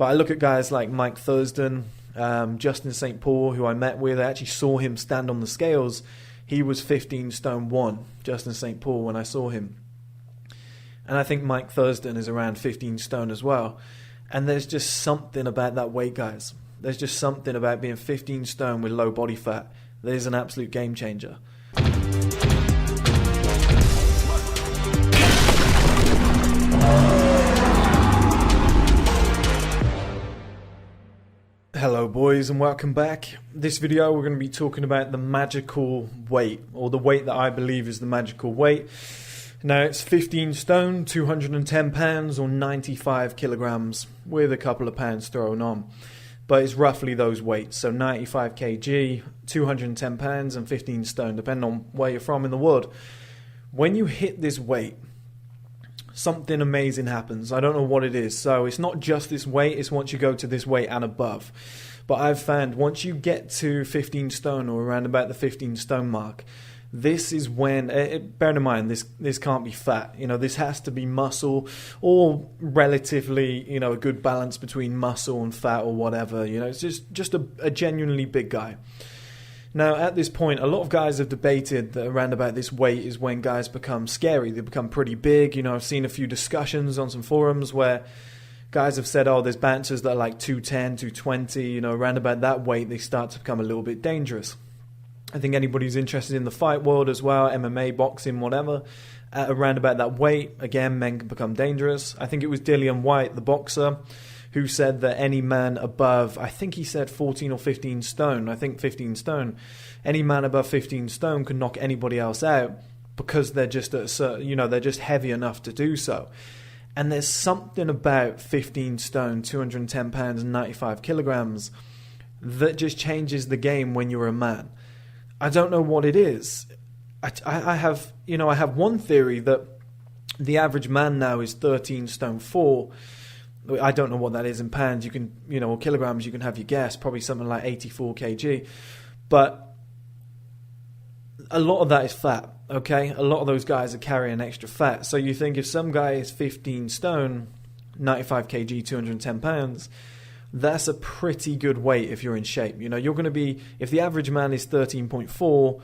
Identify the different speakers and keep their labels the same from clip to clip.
Speaker 1: But I look at guys like Mike Thurston, Justin St. Paul, who I met with. I actually saw him stand on the scales. He was 15 stone 1, Justin St. Paul, when I saw him. And I think Mike Thurston is around 15 stone as well. And there's just something about that weight, guys. There's just something about being 15 stone with low body fat that is an absolute game changer. Hello boys and welcome back. This video we're going to be talking about the magical weight, or the weight that I believe is the magical weight. Now it's 15 stone, 210 pounds or 95 kilograms with a couple of pounds thrown on. But it's roughly those weights, so 95 kg, 210 pounds and 15 stone, depending on where you're from in the world. When you hit this weight, something amazing happens. I don't know what it is. So it's not just this weight, it's once you go to this weight and above. But I've found once you get to 15 stone or around about the 15 stone mark, this is when, bear in mind, this can't be fat. You know, this has to be muscle or relatively, you know, a good balance between muscle and fat or whatever. You know, it's just a genuinely big guy. Now, at this point, a lot of guys have debated that around about this weight is when guys become scary. They become pretty big. You know, I've seen a few discussions on some forums where guys have said, oh, there's bouncers that are like 210, 220. You know, around about that weight, they start to become a little bit dangerous. I think anybody who's interested in the fight world as well, MMA, boxing, whatever, around about that weight, again, men can become dangerous. I think it was Dillian White, the boxer, who said that any man above, I think he said 14 or 15 stone, I think 15 stone, any man above 15 stone can knock anybody else out because they're just at a certain, you know, they're just heavy enough to do so. And there's something about 15 stone, 210 pounds and 95 kilograms that just changes the game when you're a man. I don't know what it is. I have one theory that the average man now is 13 stone 4. I don't know what that is in pounds. You can, you know, or kilograms, you can have your guess. Probably something like 84 kg. But a lot of that is fat, okay? A lot of those guys are carrying extra fat. So you think if some guy is 15 stone, 95 kg, 210 pounds, that's a pretty good weight if you're in shape. You know, you're going to be, if the average man is 13.4,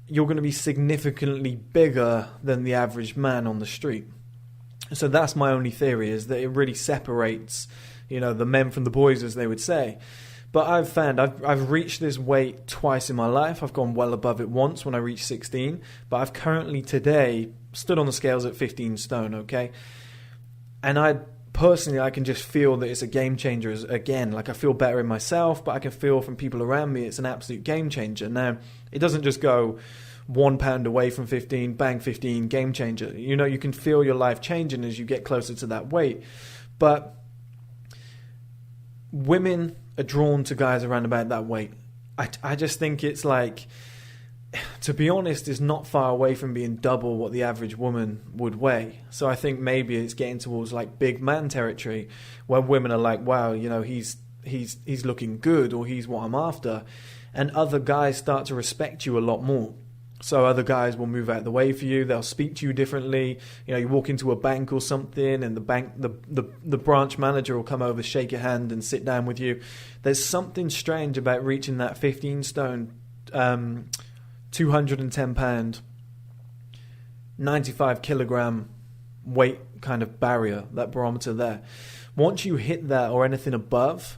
Speaker 1: you're going to be significantly bigger than the average man on the street. So that's my only theory, is that it really separates, you know, the men from the boys, as they would say. But I've found I've reached this weight twice in my life. I've gone well above it once when I reached 16. But I've currently today stood on the scales at 15 stone, okay? And I can just feel that it's a game changer again. Like, I feel better in myself, but I can feel from people around me it's an absolute game changer. Now, it doesn't just go 1 pound away from 15, bang, 15, game changer. You know, you can feel your life changing as you get closer to that weight. But women are drawn to guys around about that weight. I just think it's like, to be honest, it's not far away from being double what the average woman would weigh. So I think maybe it's getting towards like big man territory, where women are like, wow, you know, he's looking good, or he's what I'm after. And other guys start to respect you a lot more. So other guys will move out of the way for you. They'll speak to you differently. You know, you walk into a bank or something, and the branch manager will come over, shake your hand, and sit down with you. There's something strange about reaching that 15 stone, 210 pound, 95 kilogram weight kind of barrier, that barometer there. Once you hit that or anything above,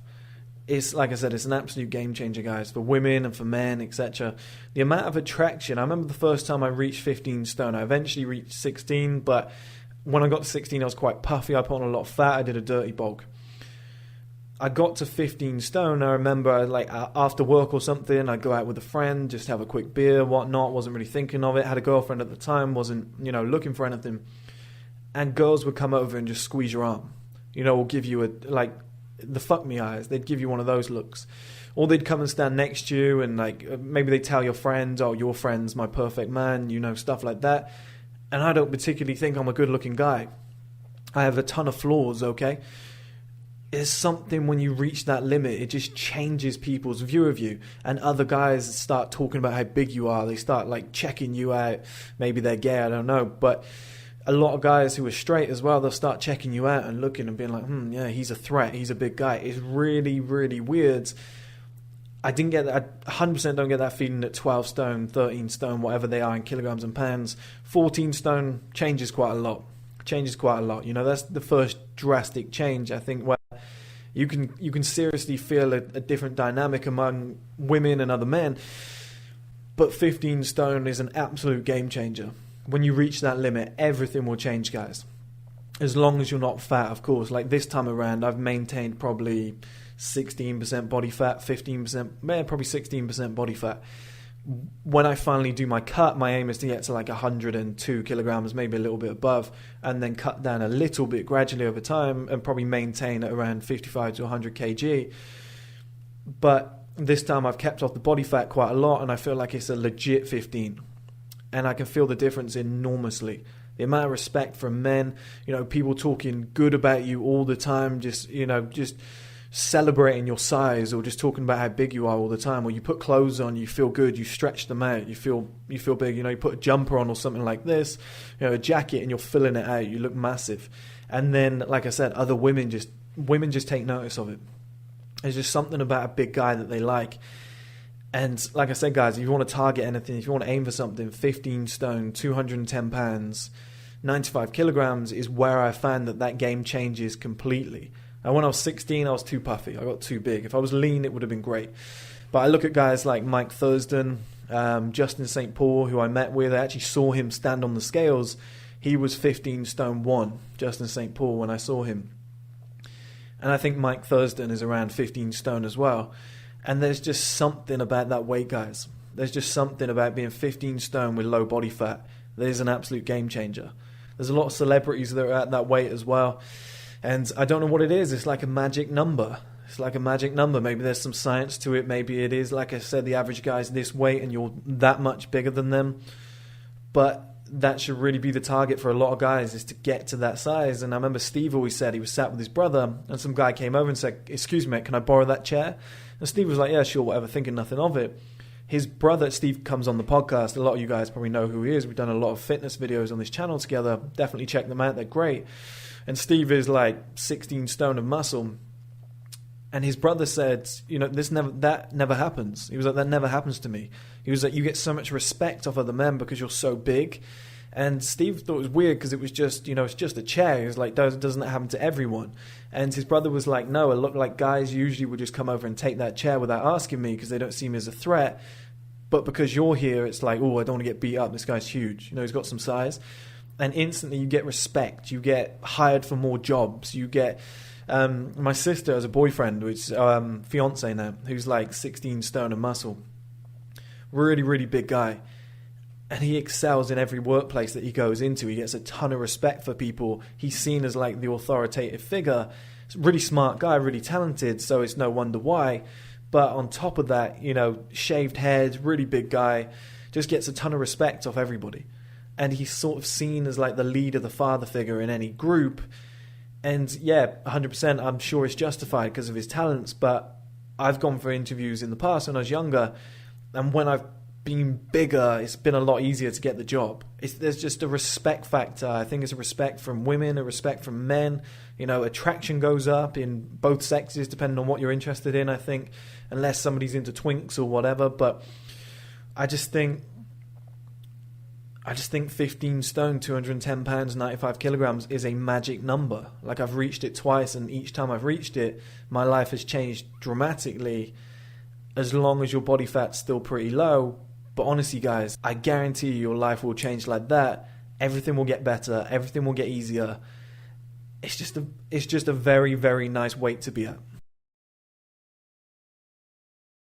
Speaker 1: it's, like I said, it's an absolute game changer, guys, for women and for men, etc. The amount of attraction, I remember the first time I reached 15 stone. I eventually reached 16, but when I got to 16, I was quite puffy. I put on a lot of fat. I did a dirty bulk. I got to 15 stone. I remember, like, after work or something, I'd go out with a friend, just have a quick beer, whatnot. Wasn't really thinking of it. Had a girlfriend at the time. Wasn't, you know, looking for anything. And girls would come over and just squeeze your arm. You know, or give you the fuck me eyes. They'd give you one of those looks. Or they'd come and stand next to you, and like maybe they tell your friends, oh, your friend's my perfect man, you know, stuff like that. And I don't particularly think I'm a good looking guy. I have a ton of flaws, okay? There's something when you reach that limit, it just changes people's view of you. And other guys start talking about how big you are. They start like checking you out. Maybe they're gay, I don't know. But a lot of guys who are straight as well, they'll start checking you out and looking and being like, yeah, he's a threat, he's a big guy. It's really, really weird. I didn't get that. I 100% don't get that feeling at 12 stone, 13 stone, whatever they are in kilograms and pounds. 14 stone changes quite a lot. You know, that's the first drastic change, I think, where you can seriously feel a different dynamic among women and other men. But 15 stone is an absolute game changer. When you reach that limit, everything will change, guys. As long as you're not fat, of course. Like this time around, I've maintained probably 16% body fat, 15%, probably 16% body fat. When I finally do my cut, my aim is to get to like 102 kilograms, maybe a little bit above, and then cut down a little bit gradually over time and probably maintain at around 55 to 100 kg. But this time I've kept off the body fat quite a lot, and I feel like it's a legit 15. And I can feel the difference enormously. The amount of respect from men, you know, people talking good about you all the time, just celebrating your size, or just talking about how big you are all the time. Or you put clothes on, you feel good, you stretch them out, you feel big. You know, you put a jumper on or something like this, you know, a jacket, and you're filling it out, you look massive. And then, like I said, other women just take notice of it. There's just something about a big guy that they like. And like I said, guys, if you want to target anything, if you want to aim for something, 15 stone, 210 pounds, 95 kilograms is where I found that game changes completely. And when I was 16, I was too puffy. I got too big. If I was lean, it would have been great. But I look at guys like Mike Thurston, Justin St. Paul, who I met with. I actually saw him stand on the scales. He was 15 stone 1, Justin St. Paul, when I saw him. And I think Mike Thurston is around 15 stone as well. And there's just something about that weight, guys. There's just something about being 15 stone with low body fat. There's an absolute game changer. There's a lot of celebrities that are at that weight as well. And I don't know what it is. It's like a magic number. Maybe there's some science to it. Maybe it is, like I said, the average guy's this weight and you're that much bigger than them. But that should really be the target for a lot of guys, is to get to that size. And I remember Steve always said he was sat with his brother and some guy came over and said, "Excuse me, can I borrow that chair?" And Steve was like, "Yeah, sure, whatever," thinking nothing of it. His brother, Steve, comes on the podcast. A lot of you guys probably know who he is. We've done a lot of fitness videos on this channel together. Definitely check them out. They're great. And Steve is like 16 stone of muscle. And his brother said, you know, that never happens. He was like, "That never happens to me." He was like, "You get so much respect off other men because you're so big." And Steve thought it was weird because it was just, you know, it's just a chair. He was like, doesn't that happen to everyone? And his brother was like, "No, it looked like guys usually would just come over and take that chair without asking me because they don't see me as a threat. But because you're here, it's like, oh, I don't want to get beat up. This guy's huge. You know, he's got some size." And instantly you get respect. You get hired for more jobs. You get... my sister has a boyfriend, which fiance now, who's like 16 stone of muscle. Really, really big guy. And he excels in every workplace that he goes into. He gets a ton of respect for people. He's seen as like the authoritative figure. He's a really smart guy, really talented, so it's no wonder why. But on top of that, you know, shaved head, really big guy, just gets a ton of respect off everybody. And he's sort of seen as like the leader, the father figure in any group. And yeah, 100%, I'm sure it's justified because of his talents. But I've gone for interviews in the past when I was younger, and when I've been bigger, it's been a lot easier to get the job. There's just a respect factor. I think it's a respect from women, a respect from men. You know, attraction goes up in both sexes depending on what you're interested in, I think, unless somebody's into twinks or whatever. But I just think 15 stone, 210 pounds, 95 kilograms is a magic number. Like, I've reached it twice, and each time I've reached it, my life has changed dramatically, as long as your body fat's still pretty low. But honestly, guys, I guarantee your life will change like that. Everything will get better. Everything will get easier. It's just a very, very nice weight to be at.